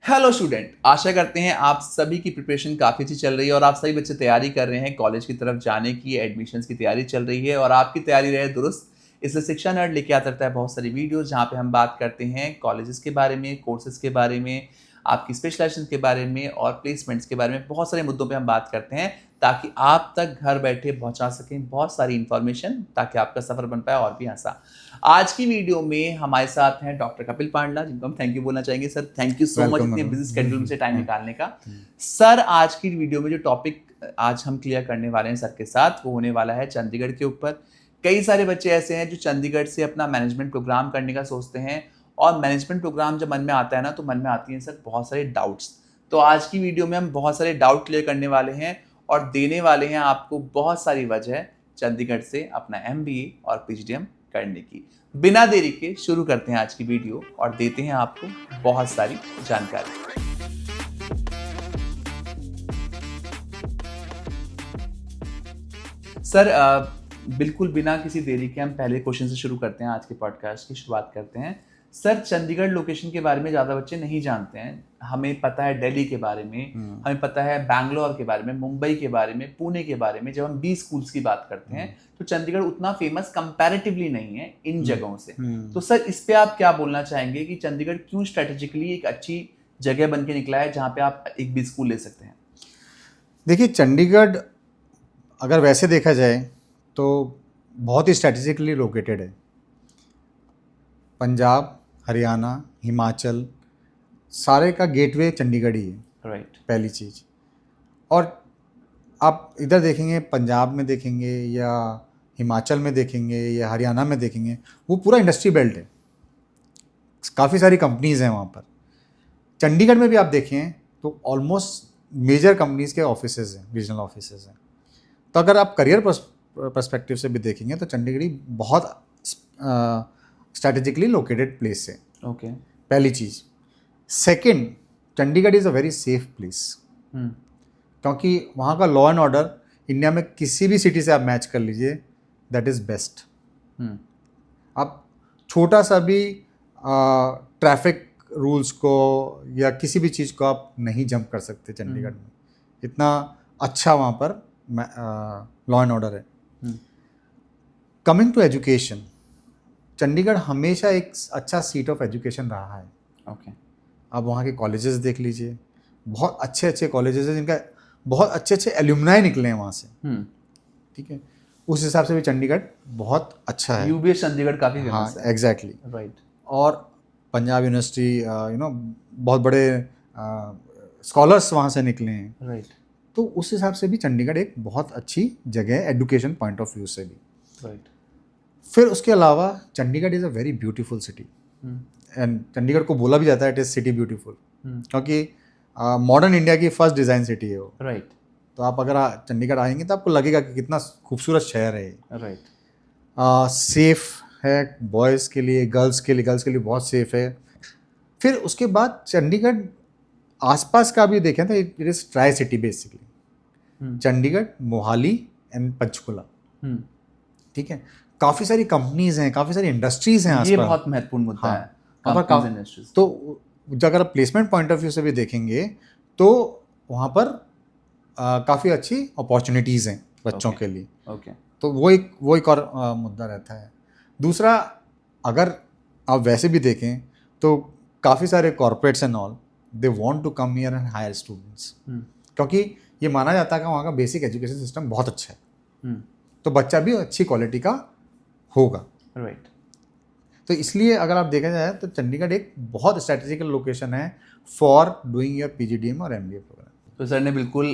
Hello student, आशा करते हैं आप सभी की प्रिपरेशन काफ़ी अच्छी चल रही है और आप सभी बच्चे तैयारी कर रहे हैं कॉलेज की तरफ जाने की। एडमिशन्स की तैयारी चल रही है और आपकी तैयारी रहे दुरुस्त। इसलिए शिक्षा नर्ड लेके आता रहता है बहुत सारी वीडियोस जहाँ पे हम बात करते हैं कॉलेजेस के बारे में, कोर्सेज के बारे में, आपकी स्पेशलाइजेशन के बारे में और प्लेसमेंट्स के बारे में। बहुत सारे मुद्दों पे हम बात करते हैं ताकि आप तक घर बैठे पहुंचा सकें बहुत सारी इंफॉर्मेशन, ताकि आपका सफ़र बन पाए और भी आसान। आज की वीडियो में हमारे साथ हैं डॉक्टर कपिल पांडला, जिनको हम थैंक यू बोलना चाहेंगे। Sir, thank you so much इतने बिजी स्केड्यूल में से टाइम निकालने का। सर, आज की वीडियो में जो टॉपिक आज हम क्लियर करने वाले हैं सर के साथ, वो होने वाला है चंडीगढ़ के ऊपर। कई सारे बच्चे ऐसे हैं जो चंडीगढ़ से अपना मैनेजमेंट प्रोग्राम करने का सोचते हैं और मैनेजमेंट प्रोग्राम जब मन में आता है ना, तो मन में आती हैं सर बहुत सारे डाउट्स। तो आज की वीडियो में हम बहुत सारे डाउट क्लियर करने वाले हैं और देने वाले हैं आपको बहुत सारी वजह चंडीगढ़ से अपना MBA और PGDM करने की। बिना देरी के शुरू करते हैं आज की वीडियो और देते हैं आपको बहुत सारी जानकारी। सर, बिल्कुल बिना किसी देरी के हम पहले क्वेश्चन से शुरू करते हैं। आज के पॉडकास्ट की शुरुआत करते हैं। सर, चंडीगढ़ लोकेशन के बारे में ज़्यादा बच्चे नहीं जानते हैं। हमें पता है दिल्ली के बारे में, हमें पता है बैंगलोर के बारे में, मुंबई के बारे में, पुणे के बारे में। जब हम 20 स्कूल्स की बात करते हैं तो चंडीगढ़ उतना फेमस कंपैरेटिवली नहीं है इन जगहों से। तो सर, इस पे आप क्या बोलना चाहेंगे कि चंडीगढ़ क्यों स्ट्रेटेजिकली एक अच्छी जगह बन के निकला है जहाँ पे आप एक भी स्कूल ले सकते हैं? देखिए, चंडीगढ़ अगर वैसे देखा जाए तो बहुत ही स्ट्रेटेजिकली लोकेटेड है। पंजाब, हरियाणा, हिमाचल, सारे का गेटवे चंडीगढ़ ही है। राइट। पहली चीज़। और आप इधर देखेंगे, पंजाब में देखेंगे या हिमाचल में देखेंगे या हरियाणा में देखेंगे, वो पूरा इंडस्ट्री बेल्ट है। काफ़ी सारी कंपनीज़ हैं वहाँ पर। चंडीगढ़ में भी आप देखें तो ऑलमोस्ट मेजर कंपनीज़ के ऑफिसेज हैं, रीजनल ऑफिसेज हैं। तो अगर आप करियर पर्सपेक्टिव से भी देखेंगे तो चंडीगढ़ बहुत स्ट्रैटेजिकली लोकेटेड प्लेस है। ओके। पहली चीज़। Second, Chandigarh is a very safe place, क्योंकि वहाँ का लॉ एंड ऑर्डर इंडिया में किसी भी सिटी से आप मैच कर लीजिए, दैट इज़ बेस्ट। आप छोटा सा भी ट्रैफिक रूल्स को या किसी भी चीज़ को आप नहीं जंप कर सकते चंडीगढ़ में। इतना अच्छा वहाँ पर लॉ एंड ऑर्डर है। कमिंग टू एजुकेशन, चंडीगढ़ हमेशा एक अच्छा सीट ऑफ एजुकेशन रहा है। ओके। आप वहाँ के कॉलेजेस देख लीजिए, बहुत अच्छे अच्छे कॉलेजेस हैं जिनका बहुत अच्छे अच्छे एल्यूमनाई निकले हैं वहाँ से। ठीक है, उस हिसाब से भी चंडीगढ़ बहुत अच्छा है। UBS चंडीगढ़ काफ़ी फेमस है। एग्जैक्टली। राइट। और पंजाब यूनिवर्सिटी, बहुत बड़े स्कॉलर्स वहाँ से निकले हैं। राइट। तो उस हिसाब से भी चंडीगढ़ एक बहुत अच्छी जगह है एजुकेशन पॉइंट ऑफ व्यू से भी। राइट। फिर उसके अलावा Chandigarh is a very beautiful city, and Chandigarh को बोला भी जाता है इट इज़ सिटी ब्यूटीफुल, क्योंकि मॉडर्न इंडिया की फर्स्ट डिज़ाइन सिटी है वो। राइट। तो आप अगर चंडीगढ़ आएंगे तो आपको लगेगा कि कितना खूबसूरत शहर है। राइट। सेफ है बॉयज़ के लिए, गर्ल्स के लिए बहुत सेफ है। फिर उसके बाद चंडीगढ़ आसपास का भी देखें तो it is tri city basically. Chandigarh, Mohali and Panchkula. ठीक है, काफ़ी सारी कंपनीज हैं, काफ़ी सारी इंडस्ट्रीज हैं आसपास। ये बहुत महत्वपूर्ण मुद्दा है, कंपनीज इंडस्ट्रीज। तो अगर आप प्लेसमेंट पॉइंट ऑफ व्यू से भी देखेंगे तो वहाँ पर काफ़ी अच्छी अपॉर्चुनिटीज़ हैं बच्चों के लिए। ओके। तो वो एक और मुद्दा रहता है। दूसरा, अगर आप वैसे भी देखें तो काफ़ी सारे corporates and all, they want to come here and hire students, क्योंकि ये माना जाता है कि वहाँ का बेसिक एजुकेशन सिस्टम बहुत अच्छा है। तो बच्चा भी अच्छी क्वालिटी का होगा। राइट। तो इसलिए अगर आप देखा जाए तो चंडीगढ़ एक बहुत स्ट्रेटेजिकल लोकेशन है फॉर डूइंग योर PGDM और MBA प्रोग्राम। तो सर ने बिल्कुल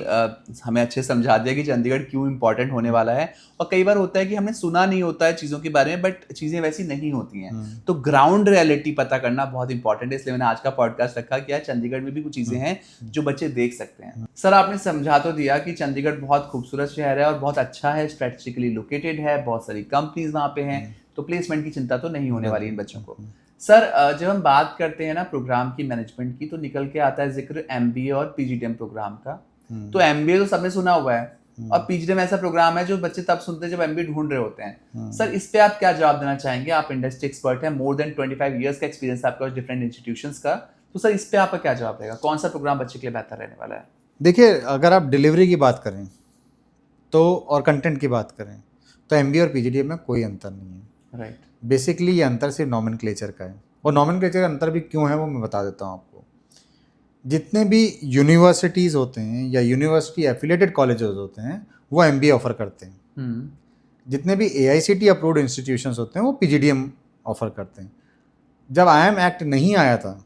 हमें अच्छे से समझा दिया कि चंडीगढ़ क्यों इंपॉर्टेंट होने वाला है। और कई बार होता है कि हमने सुना नहीं होता है चीज़ों के बारे में, बट चीज़ें वैसी नहीं होती हैं। तो ग्राउंड रियलिटी पता करना बहुत इंपॉर्टेंट है, इसलिए मैंने आज का पॉडकास्ट रखा कि यार चंडीगढ़ में भी कुछ चीज़ें हैं जो बच्चे देख सकते हैं। सर, आपने समझा तो दिया कि चंडीगढ़ बहुत खूबसूरत शहर है और बहुत अच्छा है, स्ट्रेटेजिकली लोकेटेड है, बहुत सारी कंपनीज वहाँ पे हैं, तो प्लेसमेंट की चिंता तो नहीं होने वाली इन बच्चों को। सर, जब हम बात करते हैं ना प्रोग्राम की, मैनेजमेंट की, तो निकल के आता है जिक्र MBA और PGDM प्रोग्राम का। तो MBA तो सबने सुना हुआ है और PGDM ऐसा प्रोग्राम है जो बच्चे तब सुनते हैं जब MBA ढूंढ रहे होते हैं। सर, इस पे आप क्या जवाब देना चाहेंगे? आप इंडस्ट्री एक्सपर्ट हैं, मोर देन 25 ईयर्स का एक्सपीरियंस आपका डिफरेंट इंस्टीट्यूशंस का। तो सर इस पे आपका क्या जवाब रहेगा, कौन सा प्रोग्राम बच्चे के लिए बेहतर रहने वाला है? देखिए, अगर आप डिलीवरी की बात करें तो और कंटेंट की बात करें तो एमबीए और पीजीडीएम में कोई अंतर नहीं है। राइट। बेसिकली ये अंतर सिर्फ नॉमेनक्लेचर का है, और नॉमेनक्लेचर का अंतर भी क्यों है वो मैं बता देता हूँ आपको। जितने भी यूनिवर्सिटीज़ होते हैं या यूनिवर्सिटी एफिलेटेड कॉलेजेस होते हैं वो एमबीए ऑफर करते हैं। जितने भी एआईसीटी अप्रूव्ड इंस्टीट्यूशंस होते हैं वो पीजीडीएम ऑफर करते हैं। जब आईएम एक्ट नहीं आया था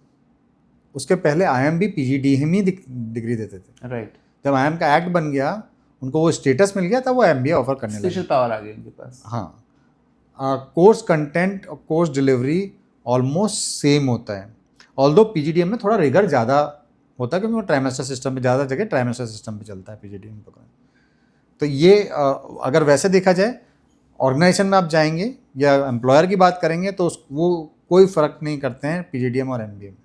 उसके पहले आईएम भी पीजीडीएम ही डिग्री देते थे। राइट। जब आईएम का एक्ट बन गया, उनको वो स्टेटस मिल गया, तब वो एमबीए ऑफर करने लगे। स्पेशल पावर आ गई उनके पास। हाँ, कोर्स कंटेंट और कोर्स डिलीवरी ऑलमोस्ट सेम होता है, ऑल्दो पीजीडीएम में थोड़ा रिगर ज़्यादा होता है क्योंकि वो ट्राइमेस्टर सिस्टम पे, ज़्यादा जगह ट्राइमेस्टर सिस्टम पे चलता है पीजीडीएम प्रोग्राम। तो ये अगर वैसे देखा जाए, ऑर्गेनाइजेशन में आप जाएंगे या एम्प्लॉयर की बात करेंगे तो वो कोई फ़र्क नहीं करते हैं पीजीडीएम और एमबीए में।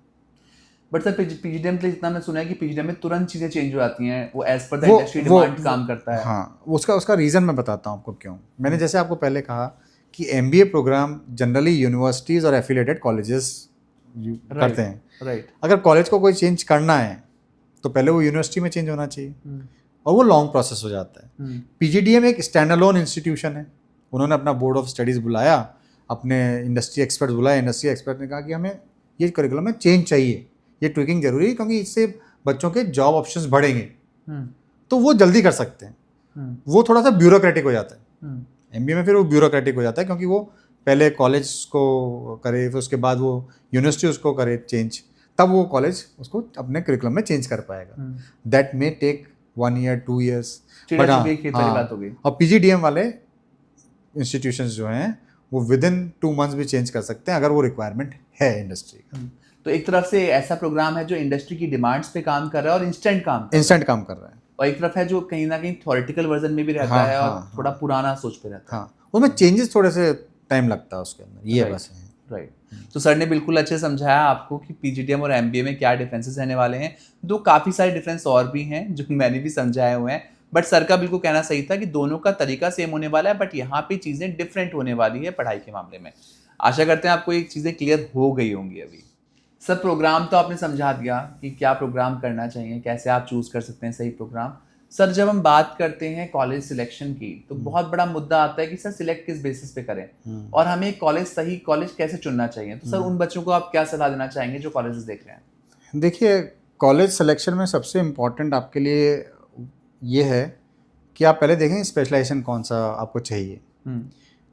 बट सर पीजीडीएम के लिए जितना मैं सुना है कि पीजीडीएम में तुरंत चीज़ें चेंज हो जाती हैं, वो as per the industry demand काम करता है। हाँ, उसका रीज़न मैं बताता हूँ आपको क्यों। मैंने जैसे आपको पहले कहा कि एमबीए प्रोग्राम जनरली यूनिवर्सिटीज़ और एफिलेटेड कॉलेजेस करते हैं। राइट। अगर कॉलेज को कोई चेंज करना है तो पहले वो यूनिवर्सिटी में चेंज होना चाहिए, और वो लॉन्ग प्रोसेस हो जाता है। पीजीडीएम एक स्टैंड अलोन इंस्टीट्यूशन है। उन्होंने अपना बोर्ड ऑफ स्टडीज़ बुलाया, अपने इंडस्ट्री एक्सपर्ट बुलाया, इंडस्ट्री एक्सपर्ट ने कहा कि हमें ये करिकुलम में चेंज चाहिए, ये ट्विकिंग जरूरी है क्योंकि इससे बच्चों के जॉब ऑप्शंस बढ़ेंगे। तो वो जल्दी कर सकते हैं। वो थोड़ा सा ब्यूरोक्रेटिक हो जाता है एमबीए में, फिर वो ब्यूरोक्रेटिक हो जाता है क्योंकि वो पहले कॉलेज को करे, फिर उसके बाद वो यूनिवर्सिटी उसको करे चेंज, तब वो कॉलेज उसको अपने करिकुलम में चेंज कर पाएगा। That may take 1 year 2 years। But और पीजीडीएम वाले इंस्टीट्यूशंस जो हैं वो विद इन 2 months भी चेंज कर सकते हैं अगर वो रिक्वायरमेंट है इंडस्ट्री का। तो एक तरफ से ऐसा प्रोग्राम है जो इंडस्ट्री की डिमांड्स पे काम कर रहा है और इंस्टेंट काम कर रहा है, और एक तरफ है जो कहीं ना कहीं थ्योरेटिकल वर्जन में भी रहता है और थोड़ा पुराना सोच पे रहता है। उसमें चेंजेस थोड़े से टाइम लगता है उसके अंदर, ये बस है। राइट। तो सर ने बिल्कुल अच्छे समझाया आपको कि पीजीडीएम और एमबीए में क्या डिफरेंसेस रहने वाले हैं। दो काफ़ी सारे डिफरेंस और भी हैं जो मैंने भी समझाए हुए हैं, बट सर का बिल्कुल कहना सही था कि दोनों का तरीका सेम होने वाला है, बट यहाँ पे चीज़ें डिफरेंट होने वाली है पढ़ाई के मामले में। आशा करते हैं आपको ये चीज़ें क्लियर हो गई होंगी अभी। सर प्रोग्राम तो आपने समझा दिया कि क्या प्रोग्राम करना चाहिए, कैसे आप चूज़ कर सकते हैं सही प्रोग्राम। सर जब हम बात करते हैं कॉलेज सिलेक्शन की तो बहुत बड़ा मुद्दा आता है कि सर सिलेक्ट किस बेसिस पे करें और हमें सही कॉलेज कैसे चुनना चाहिए। तो सर उन बच्चों को आप क्या सलाह देना चाहेंगे जो कॉलेजेस देख रहे हैं? देखिए, कॉलेज सिलेक्शन में सबसे इम्पॉर्टेंट आपके लिए ये है कि आप पहले देखें स्पेशलाइजेशन कौन सा आपको चाहिए।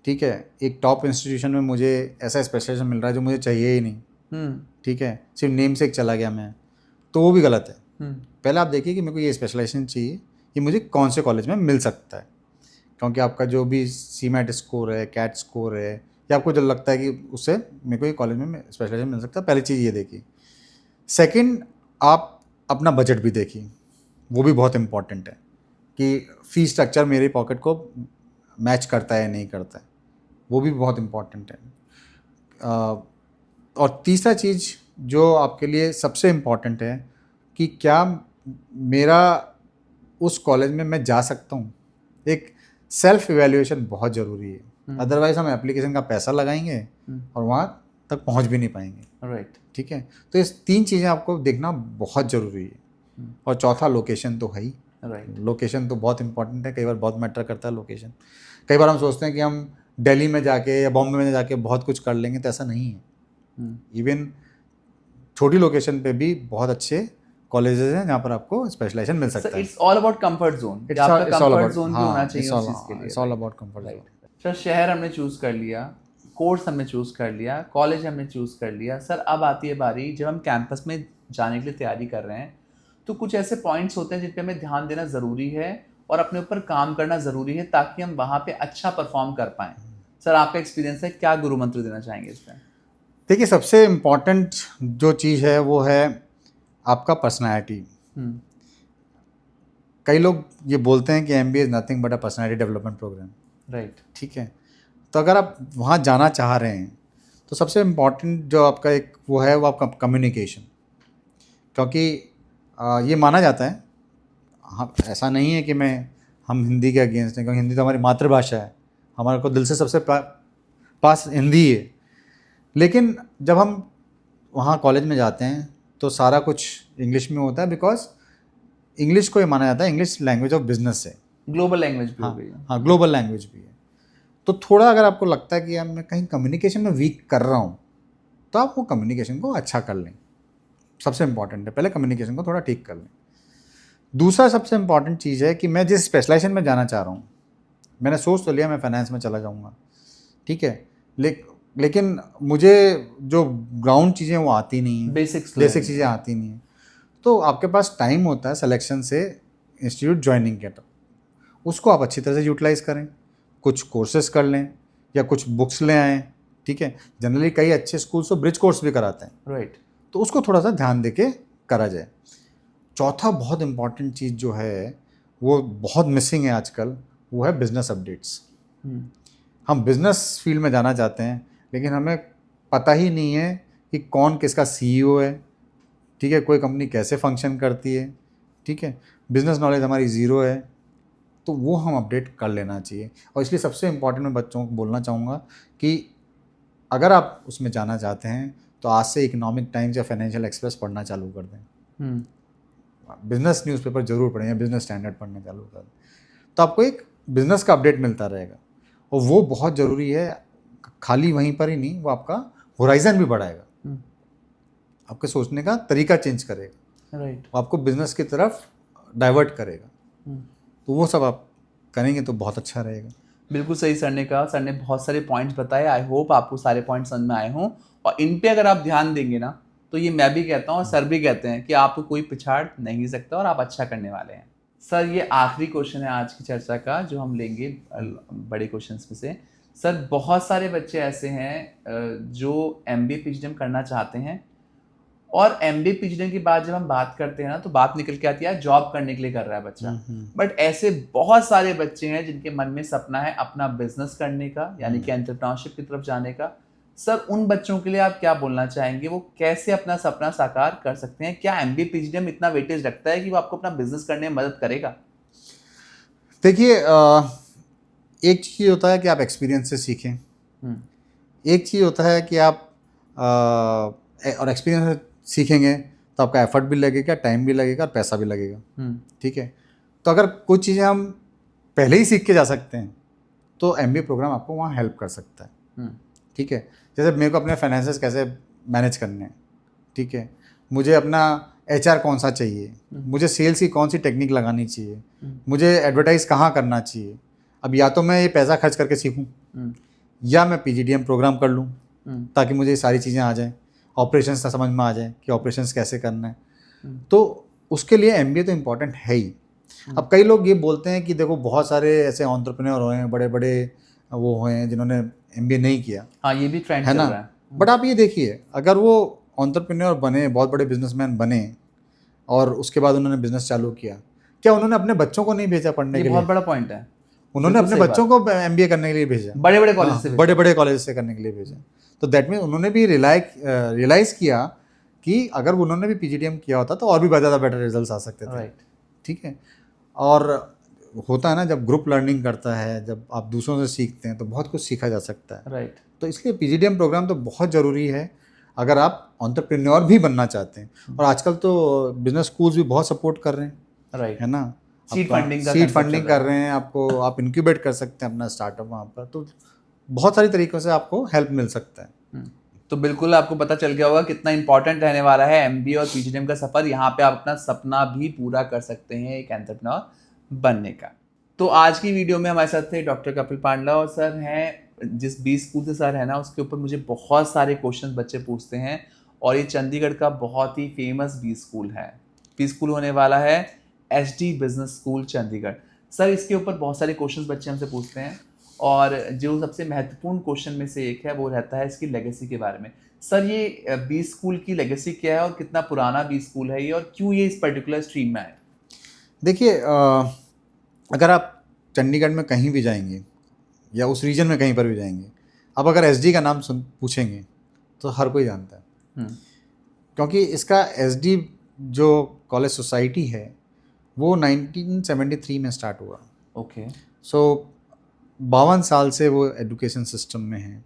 ठीक है, एक टॉप इंस्टीट्यूशन में मुझे ऐसा स्पेशलाइजेशन मिल रहा है जो मुझे चाहिए ही नहीं, ठीक है, सिर्फ नेम से चला गया मैं, तो वो भी गलत है। पहले आप देखिए कि मेरे को ये स्पेशलाइजेशन चाहिए, ये मुझे कौन से कॉलेज में मिल सकता है, क्योंकि आपका जो भी सीमैट स्कोर है, कैट स्कोर है, या आपको जो लगता है कि उससे मेरे को ये कॉलेज में स्पेशलाइजेशन मिल सकता है, पहली चीज़ ये देखिए। सेकंड, आप अपना बजट भी देखिए, वो भी बहुत इम्पॉर्टेंट है कि फ़ी स्ट्रक्चर मेरी पॉकेट को मैच करता है नहीं करता है, वो भी बहुत इम्पॉर्टेंट है। और तीसरा चीज़ जो आपके लिए सबसे इम्पॉर्टेंट है कि क्या मेरा उस कॉलेज में मैं जा सकता हूँ। एक सेल्फ इवैल्यूएशन बहुत ज़रूरी है, अदरवाइज हम एप्लीकेशन का पैसा लगाएंगे और वहाँ तक पहुँच भी नहीं पाएंगे। राइट। ठीक है, तो इस 3 चीज़ें आपको देखना बहुत ज़रूरी है। और चौथा, लोकेशन तो है ही। लोकेशन तो बहुत इंपॉर्टेंट है, कई बार बहुत मैटर करता है लोकेशन। कई बार हम सोचते हैं कि हम दिल्ली में जाके या बॉम्बे में जाके बहुत कुछ कर लेंगे, तो ऐसा नहीं है। इवन छोटी लोकेशन पे भी बहुत अच्छे कॉलेजेस हैं जहाँ पर आपको स्पेशलाइजेशन मिल सकता है। It's all about comfort zone. आपका कंफर्ट जोन भी होना चाहिए उस चीज़ के लिए। It's all about comfort zone. Sir शहर हमने चूज़ कर लिया, कोर्स हमने चूज़ कर लिया, कॉलेज हमने चूज़ कर लिया। सर अब आती है बारी जब हम कैंपस में जाने के लिए तैयारी कर रहे हैं, तो कुछ ऐसे पॉइंट्स होते हैं जिन पे हमें ध्यान देना ज़रूरी है और अपने ऊपर काम करना ज़रूरी है ताकि हम वहाँ पे अच्छा परफॉर्म कर पाएँ। सर आपका एक्सपीरियंस है, क्या गुरु मंत्र देना चाहेंगे इस पर? देखिए, सबसे इम्पॉर्टेंट जो चीज़ है वो है आपका पर्सनैलिटी। कई लोग ये बोलते हैं कि MBA is nothing but a personality development programme. Right. ठीक है, तो अगर आप वहाँ जाना चाह रहे हैं तो सबसे इम्पॉर्टेंट जो आपका एक वो है वो आपका कम्युनिकेशन। क्योंकि ये माना जाता है, हाँ, ऐसा नहीं है कि हम हिंदी के अगेंस्ट हैं, क्योंकि हिंदी तो हमारी मातृभाषा है, हमारे को दिल से सबसे पास हिंदी है। लेकिन जब हम वहाँ कॉलेज में जाते हैं तो सारा कुछ इंग्लिश में होता है, बिकॉज इंग्लिश को ये माना जाता है इंग्लिश लैंग्वेज ऑफ बिजनेस है। ग्लोबल लैंग्वेज भी हो हाँ गई है। हाँ, ग्लोबल लैंग्वेज भी है। तो थोड़ा अगर आपको लगता है कि यार मैं कहीं कम्युनिकेशन में वीक कर रहा हूँ, तो आप वो कम्युनिकेशन को अच्छा कर लें। सबसे इंपॉर्टेंट है, पहले कम्युनिकेशन को थोड़ा ठीक कर लें। दूसरा सबसे इंपॉर्टेंट चीज़ है कि मैं जिस स्पेशलाइजेशन में जाना चाह रहा हूँ, मैंने सोच तो लिया मैं फाइनेंस में चला जाऊँगा, ठीक है, लेकिन मुझे जो ग्राउंड चीज़ें वो आती नहीं हैं, बेसिक चीज़ें आती नहीं हैं। तो आपके पास टाइम होता है सिलेक्शन से इंस्टीट्यूट ज्वाइनिंग के, तो उसको आप अच्छी तरह से यूटिलाइज़ करें, कुछ कोर्सेज कर लें या कुछ बुक्स ले आएँ, ठीक है। जनरली कई अच्छे स्कूल्स तो ब्रिज कोर्स भी कराते हैं, राइट। तो उसको थोड़ा सा ध्यान दे के करा जाए। चौथा बहुत इंपॉर्टेंट चीज़ जो है वो बहुत मिसिंग है आजकल, वो है बिजनेस अपडेट्स। हम बिजनेस फील्ड में जाना चाहते हैं, लेकिन हमें पता ही नहीं है कि कौन किसका सीईओ है, ठीक है, कोई कंपनी कैसे फंक्शन करती है, ठीक है, बिजनेस नॉलेज हमारी ज़ीरो है। तो वो हम अपडेट कर लेना चाहिए। और इसलिए सबसे इम्पॉर्टेंट मैं बच्चों को बोलना चाहूँगा कि अगर आप उसमें जाना चाहते हैं तो आज से इकोनॉमिक टाइम्स या फाइनेंशियल एक्सप्रेस पढ़ना चालू कर दें। बिजनेस न्यूज़पेपर जरूर पढ़ें या बिजनेस स्टैंडर्ड पढ़ना चालू कर दें, तो आपको एक बिजनेस का अपडेट मिलता रहेगा। और वो बहुत ज़रूरी है, खाली वहीं पर ही नहीं, वो आपका होराइजन भी बढ़ाएगा, आपके सोचने का तरीका चेंज करेगा, राइट। वो आपको बिजनेस की तरफ डाइवर्ट करेगा। तो वो सब आप करेंगे तो बहुत अच्छा रहेगा। बिल्कुल सही सर ने कहा। सर ने बहुत सारे पॉइंट्स बताए। आई होप आपको सारे पॉइंट्स समझ में आए हों, और इन पे अगर आप ध्यान देंगे ना, तो ये मैं भी कहता हूँ और सर भी कहते हैं कि आपको कोई पिछाड़ नहीं सकता और आप अच्छा करने वाले हैं। सर ये आखिरी क्वेश्चन है आज की चर्चा का जो हम लेंगे बड़े क्वेश्चंस में से। सर बहुत सारे बच्चे ऐसे हैं जो MBA PhD करना चाहते हैं, और MBA PhD की बात जब हम बात करते हैं ना, तो बात निकल के आती है जॉब करने के लिए कर रहा है बच्चा। बट ऐसे बहुत सारे बच्चे हैं जिनके मन में सपना है अपना बिजनेस करने का, यानी कि एंटरप्रेन्योरशिप की तरफ जाने का। सर उन बच्चों के लिए आप क्या बोलना चाहेंगे, वो कैसे अपना सपना साकार कर सकते हैं? क्या MBA PhD इतना वेटेज रखता है कि वो आपको अपना बिजनेस करने में मदद करेगा? देखिए, एक चीज़ होता है कि आप एक्सपीरियंस से सीखें, एक चीज़ होता है कि आप और एक्सपीरियंस से सीखेंगे तो आपका एफर्ट भी लगेगा, टाइम भी लगेगा और पैसा भी लगेगा, ठीक है। तो अगर कुछ चीज़ें हम पहले ही सीख के जा सकते हैं तो MBA प्रोग्राम आपको वहाँ हेल्प कर सकता है, ठीक है। जैसे मेरे को अपने फाइनेंसेस कैसे मैनेज करने हैं, ठीक है, मुझे अपना HR कौन सा चाहिए, मुझे सेल्स की कौन सी टेक्निक लगानी चाहिए, मुझे एडवर्टाइज कहाँ करना चाहिए। अब या तो मैं ये पैसा खर्च करके सीखूं, या मैं PGDM प्रोग्राम कर लूँ ताकि मुझे ये सारी चीज़ें आ जाएं, ऑपरेशंस का समझ में आ जाए कि ऑपरेशंस कैसे करना है। तो उसके लिए MBA तो इम्पॉर्टेंट है ही। अब कई लोग ये बोलते हैं कि देखो बहुत सारे ऐसे एंटरप्रेन्योर हुए हैं, बड़े बड़े वो हुए हैं जिन्होंने MBA नहीं किया, हाँ ये भी ट्रेंड है चल ना। रहा है। बट आप ये देखिए, अगर वो एंटरप्रेन्योर बने, बहुत बड़े बिजनेसमैन बने, और उसके बाद उन्होंने बिजनेस चालू किया, क्या उन्होंने अपने बच्चों को नहीं भेजा पढ़ने ये के बहुत लिए? बड़ा पॉइंट है। उन्होंने अपने बच्चों को MBA करने के लिए भेजा, बड़े बड़े कॉलेज से, बड़े बड़े कॉलेज से करने के लिए भेजा। तो दैट मीन उन्होंने भी रियलाइज किया कि अगर उन्होंने भी PGDM किया होता तो और भी ज़्यादा बेटर रिजल्ट्स आ सकते थे, राइट। ठीक है। और होता है ना, जब ग्रुप लर्निंग करता है, जब आप दूसरों से सीखते हैं तो बहुत कुछ सीखा जा सकता है, राइट। तो इसलिए PGDM प्रोग्राम तो बहुत ज़रूरी है अगर आप एंटरप्रेन्योर भी बनना चाहते हैं। और आजकल तो बिजनेस स्कूल्स भी बहुत सपोर्ट कर रहे हैं, राइट, है ना। सीड फंडिंग कर रहे हैं आपको, आप इंक्यूबेट कर सकते हैं अपना स्टार्टअप वहाँ पर। तो बहुत सारी तरीक़ों से आपको हेल्प मिल सकता है। तो बिल्कुल आपको पता चल गया होगा कितना इंपॉर्टेंट रहने वाला है MBA और PGDM का सफ़र। यहाँ पे आप अपना सपना भी पूरा कर सकते हैं एक एंटरप्रेन्योर बनने का। तो आज की वीडियो में हमारे साथ थे डॉक्टर कपिल पांडला, और सर हैं जिस B स्कूल से सर है ना, उसके ऊपर मुझे बहुत सारे क्वेश्चन बच्चे पूछते हैं, और ये चंडीगढ़ का बहुत ही फेमस B स्कूल है। B स्कूल होने वाला है SD business school Chandigarh. Sir इसके ऊपर बहुत सारे क्वेश्चन बच्चे हमसे पूछते हैं, और जो सबसे महत्वपूर्ण क्वेश्चन में से एक है वो रहता है इसकी लेगेसी के बारे में। सर ये B स्कूल की लेगेसी क्या है, और कितना पुराना B स्कूल है ये, और क्यों ये इस पर्टिकुलर स्ट्रीम में आए? देखिए, अगर आप चंडीगढ़ में कहीं भी जाएंगे या उस रीजन में कहीं पर भी जाएंगे, अब अगर SD का नाम पूछेंगे तो हर कोई जानता है, क्योंकि इसका SD जो कॉलेज सोसाइटी है वो 1973 में स्टार्ट हुआ। ओके। सो 52 साल से वो एजुकेशन सिस्टम में है,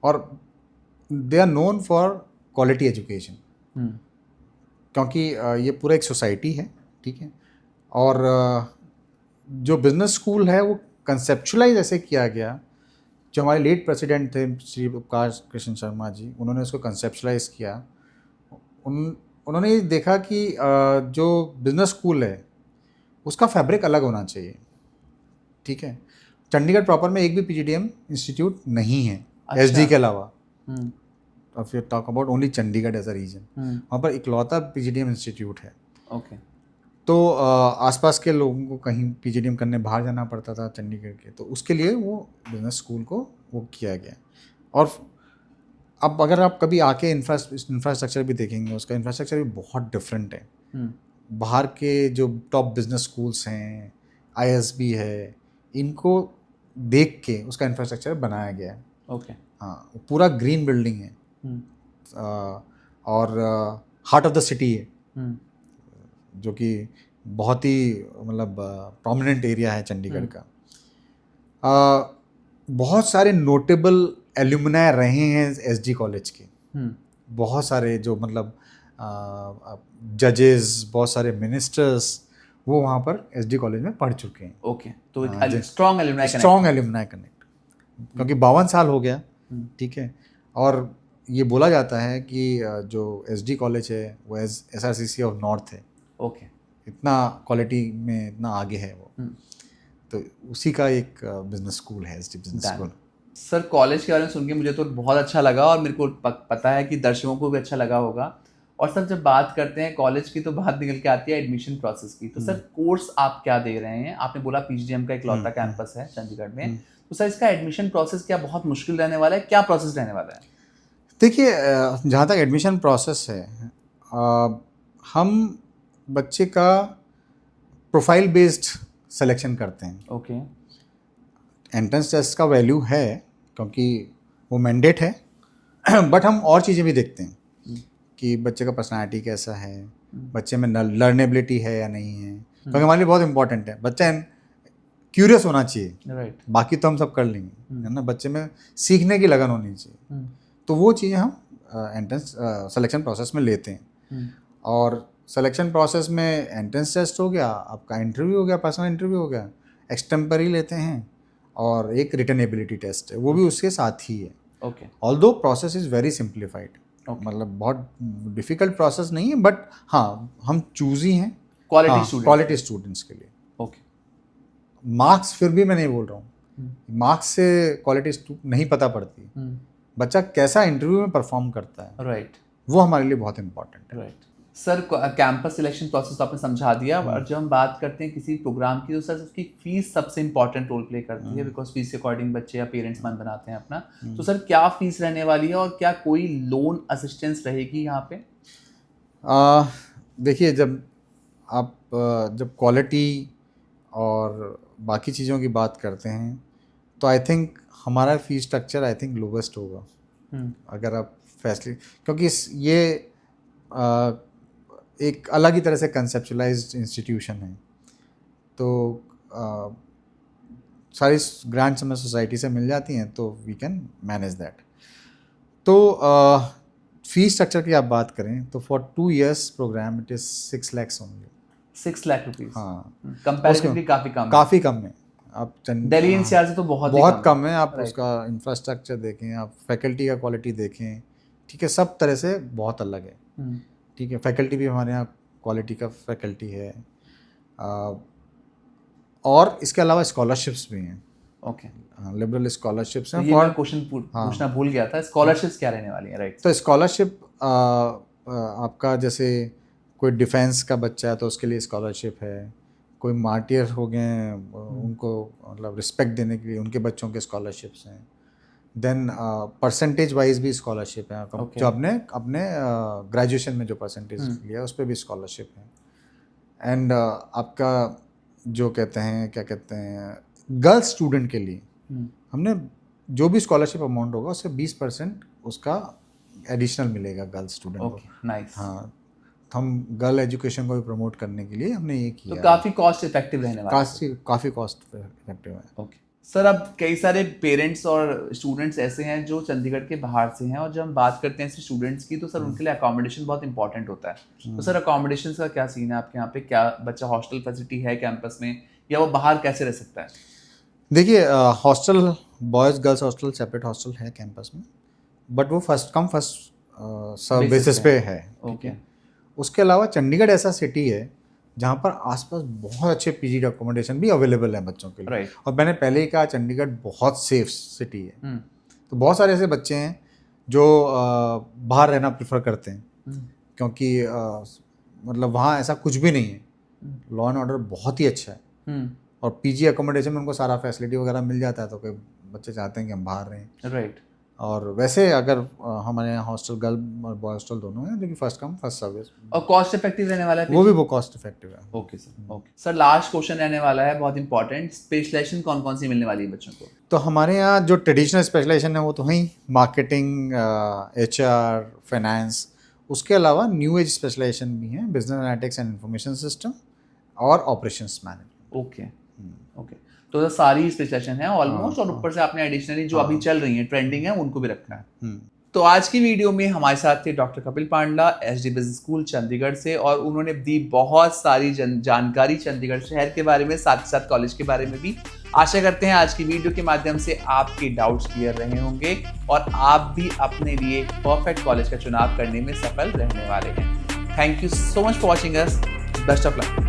और they are known for quality education. क्योंकि ये पूरा एक सोसाइटी है, ठीक है। और जो बिजनेस स्कूल है वो कंसेप्चुलाइज ऐसे किया गया, जो हमारे लेट प्रेसिडेंट थे श्री उपकार कृष्ण शर्मा जी, उन्होंने उसको कंसेप्चुलाइज किया। उन्होंने ये देखा कि जो बिजनेस स्कूल है उसका फैब्रिक अलग होना चाहिए, ठीक है। चंडीगढ़ प्रॉपर में एक भी पीजीडीएम इंस्टीट्यूट नहीं है एसडी के अलावा। If you talk about only Chandigarh as a region, वहाँ पर इकलौता पीजीडीएम इंस्टीट्यूट है। ओके। तो आसपास के लोगों को कहीं पीजीडीएम करने बाहर जाना पड़ता था चंडीगढ़ के, तो उसके लिए वो बिजनेस स्कूल को वो किया गया। और अब अगर आप कभी आके इंफ्रास्ट्रक्चर भी देखेंगे, उसका इंफ्रास्ट्रक्चर भी बहुत डिफरेंट है। बाहर के जो टॉप बिजनेस स्कूल्स हैं, आईएसबी है, इनको देख के उसका इंफ्रास्ट्रक्चर बनाया गया है। ओके। हाँ, पूरा ग्रीन बिल्डिंग है और हार्ट ऑफ द सिटी है, जो कि बहुत ही मतलब प्रोमिनेंट एरिया है चंडीगढ़ का। बहुत सारे नोटेबल एल्यूमनाई रहे हैं एसडी कॉलेज के, बहुत सारे जो मतलब जजेस, बहुत सारे मिनिस्टर्स वो वहाँ पर एसडी कॉलेज में पढ़ चुके हैं। ओके, तो स्ट्रॉन्ग एल्यूमनाई कनेक्ट, क्योंकि 52 साल हो गया, ठीक है। और ये बोला जाता है कि जो एसडी कॉलेज है वो एसआरसीसी ऑफ नॉर्थ है। ओके। इतना क्वालिटी में इतना आगे है वो, तो उसी का एक बिजनेस स्कूल है SD business school. Sir, college के बारे में सुन के मुझे तो बहुत अच्छा लगा और मेरे को पता है कि दर्शकों को भी अच्छा लगा होगा। और सर, जब बात करते हैं कॉलेज की तो बात निकल के आती है एडमिशन प्रोसेस की। तो सर, कोर्स आप क्या दे रहे हैं? आपने बोला पीजीडीएम का इकलौता कैंपस है चंडीगढ़ में, तो सर इसका एडमिशन प्रोसेस क्या बहुत मुश्किल रहने वाला है? क्या प्रोसेस रहने वाला है? देखिए, जहाँ तक एडमिशन प्रोसेस है, हम बच्चे का प्रोफाइल बेस्ड सिलेक्शन करते हैं। ओके। एंट्रेंस टेस्ट का वैल्यू है क्योंकि वो मैंडेट है, बट हम और चीज़ें भी देखते हैं कि बच्चे का पर्सनालिटी कैसा है, बच्चे में लर्नेबिलिटी है या नहीं है, क्योंकि हमारे लिए बहुत इंपॉर्टेंट है। बच्चा क्यूरियस होना चाहिए, राइट। बाकी तो हम सब कर लेंगे, है ना। बच्चे में सीखने की लगन होनी चाहिए, तो वो चीज़ें हम एंट्रेंस सिलेक्शन प्रोसेस में लेते हैं। और सिलेक्शन प्रोसेस में एंट्रेंस टेस्ट हो गया, आपका इंटरव्यू हो गया, पर्सनल इंटरव्यू हो गया, एक्सटेम्परी लेते हैं, और एक रिटन एबिलिटी टेस्ट है, वो भी उसके साथ ही है। Okay. Although process is very simplified, मतलब बहुत डिफ़िकल्ट प्रोसेस नहीं है, बट हाँ, हम चूज़ी हैं क्वालिटी स्टूडेंट्स के लिए। ओके। मार्क्स फिर भी मैं नहीं बोल रहा हूँ, मार्क्स से क्वालिटी नहीं पता पड़ती, बच्चा कैसा इंटरव्यू में परफॉर्म करता है, राइट, वो हमारे लिए बहुत इंपॉर्टेंट है। Right. Sir, campus selection process आपने समझा दिया, और जब हम बात करते हैं किसी प्रोग्राम की, तो सर उसकी फीस सबसे इंपॉर्टेंट रोल प्ले करती है, बिकॉज फीस के अकॉर्डिंग बच्चे या पेरेंट्स मन बनाते हैं अपना। तो सर, क्या फीस रहने वाली है, और क्या कोई लोन असिस्टेंस रहेगी यहाँ पे? देखिए, जब क्वालिटी और बाकी चीज़ों की बात करते हैं, तो आई थिंक हमारा fees structure I think lowest होगा। अगर आप फैसिलिटी, क्योंकि ये एक अलग ही तरह से कंसेप्चुलाइज्ड इंस्टीट्यूशन है, तो सारी ग्रांट्स हमें सोसाइटी से मिल जाती हैं, तो वी कैन मैनेज दैट। तो फीस स्ट्रक्चर की आप बात करें तो for 2 years programme it is 6 lakhs only. 6 lakh rupees? हाँ, कंपैरेटिवली काफ़ी कम है। आप दिल्ली एनसीआर से तो बहुत कम है। आप उसका इंफ्रास्ट्रक्चर देखें, आप फैकल्टी का क्वालिटी देखें, ठीक है, सब तरह से बहुत अलग है, ठीक है। फैकल्टी भी हमारे यहाँ क्वालिटी का फैकल्टी है, और इसके अलावा स्कॉलरशिप्स भी हैं। ओके। लिबरल स्कॉलरशिप्स हैं। ये मैं क्वेश्चन पूछना भूल गया था, स्कॉलरशिप्स क्या रहने वाली हैं? राइट। तो स्कॉलरशिप आपका जैसे कोई डिफेंस का बच्चा है तो उसके लिए स्कॉलरशिप है, कोई मार्टियर हो गए हैं उनको मतलब रिस्पेक्ट देने के लिए उनके बच्चों के स्कॉलरशिप्स हैं। देन परसेंटेज वाइज भी स्कॉलरशिप है, जो अपने ग्रेजुएशन में जो परसेंटेज लिया उस पर भी स्कॉलरशिप है। एंड आपका जो क्या कहते हैं गर्ल्स स्टूडेंट के लिए हमने जो भी स्कॉलरशिप अमाउंट होगा उससे 20% उसका एडिशनल मिलेगा गर्ल्स स्टूडेंट को। नाइस। हाँ, हम गर्ल एजुकेशन को भी प्रमोट करने के लिए हमने ये किया। तो काफ़ी कॉस्ट इफेक्टिव रहने वाला है। काफ़ी कॉस्ट इफेक्टिव है। ओके। सर अब कई सारे पेरेंट्स और स्टूडेंट्स ऐसे हैं जो चंडीगढ़ के बाहर से हैं, और जब हम बात करते हैं ऐसे स्टूडेंट्स की तो सर उनके लिए अकोमोडेशन बहुत इंपॉर्टेंट होता है। तो सर अकोमोडेशन का क्या सीन है आपके यहाँ पे? क्या बच्चा हॉस्टल फैसिलिटी है कैंपस में, या वो बाहर कैसे रह सकता है? देखिए hostel, boys girls hostel separate hostel है कैंपस में, बट वो first come first serve basis पे है। ओके। उसके अलावा चंडीगढ़ ऐसा सिटी है जहाँ पर आसपास बहुत अच्छे पीजी अकोमोडेशन भी अवेलेबल है बच्चों के लिए। राइट। और मैंने पहले ही कहा चंडीगढ़ बहुत सेफ सिटी है। हम्म। तो बहुत सारे ऐसे बच्चे हैं जो बाहर रहना प्रेफर करते हैं, क्योंकि मतलब वहाँ ऐसा कुछ भी नहीं है, लॉ एंड ऑर्डर बहुत ही अच्छा है, और पीजी अकोमोडेशन में उनको सारा फैसिलिटी वगैरह मिल जाता है, तो कोई बच्चे चाहते हैं कि हम बाहर रहें। राइट। और वैसे अगर हमारे यहाँ हॉस्टल गर्ल और बॉय हॉस्टल दोनों हैं, जो कि फर्स्ट कम फर्स्ट सर्विस, और कॉस्ट इफेक्टिव रहने वाला है? वो कॉस्ट इफेक्टिव है। Okay sir. Okay sir, last question रहने वाला है बहुत इंपॉर्टेंट, स्पेशलाइजेशन कौन कौन सी मिलने वाली है बच्चों को? तो हमारे यहाँ जो ट्रेडिशनल स्पेशलाइजेशन है वो तो है ही, मार्केटिंग, HR, फाइनेंस। उसके अलावा न्यू एज स्पेशलाइजेशन भी है, business analytics and information system और ऑपरेशंस मैनेजमेंट। ओके। ओके, तो सारी स्पेशलाइजेशन है ऑलमोस्ट, और ऊपर से आपने एडिशनली जो अभी चल रही है ट्रेंडिंग है उनको भी रखा है। तो आज की वीडियो में हमारे साथ थे डॉक्टर कपिल पांडा, SD बिजनेस स्कूल चंडीगढ़ से, और उन्होंने दी बहुत सारी जानकारी चंडीगढ़ शहर के बारे में, साथ ही साथ कॉलेज के बारे में भी। आशा करते हैं आज की वीडियो के माध्यम से आपके डाउट्स क्लियर रहे होंगे और आप भी अपने लिए परफेक्ट कॉलेज का चुनाव करने में सफल रहने वाले हैं। Thank you so much for watching us. Best of luck.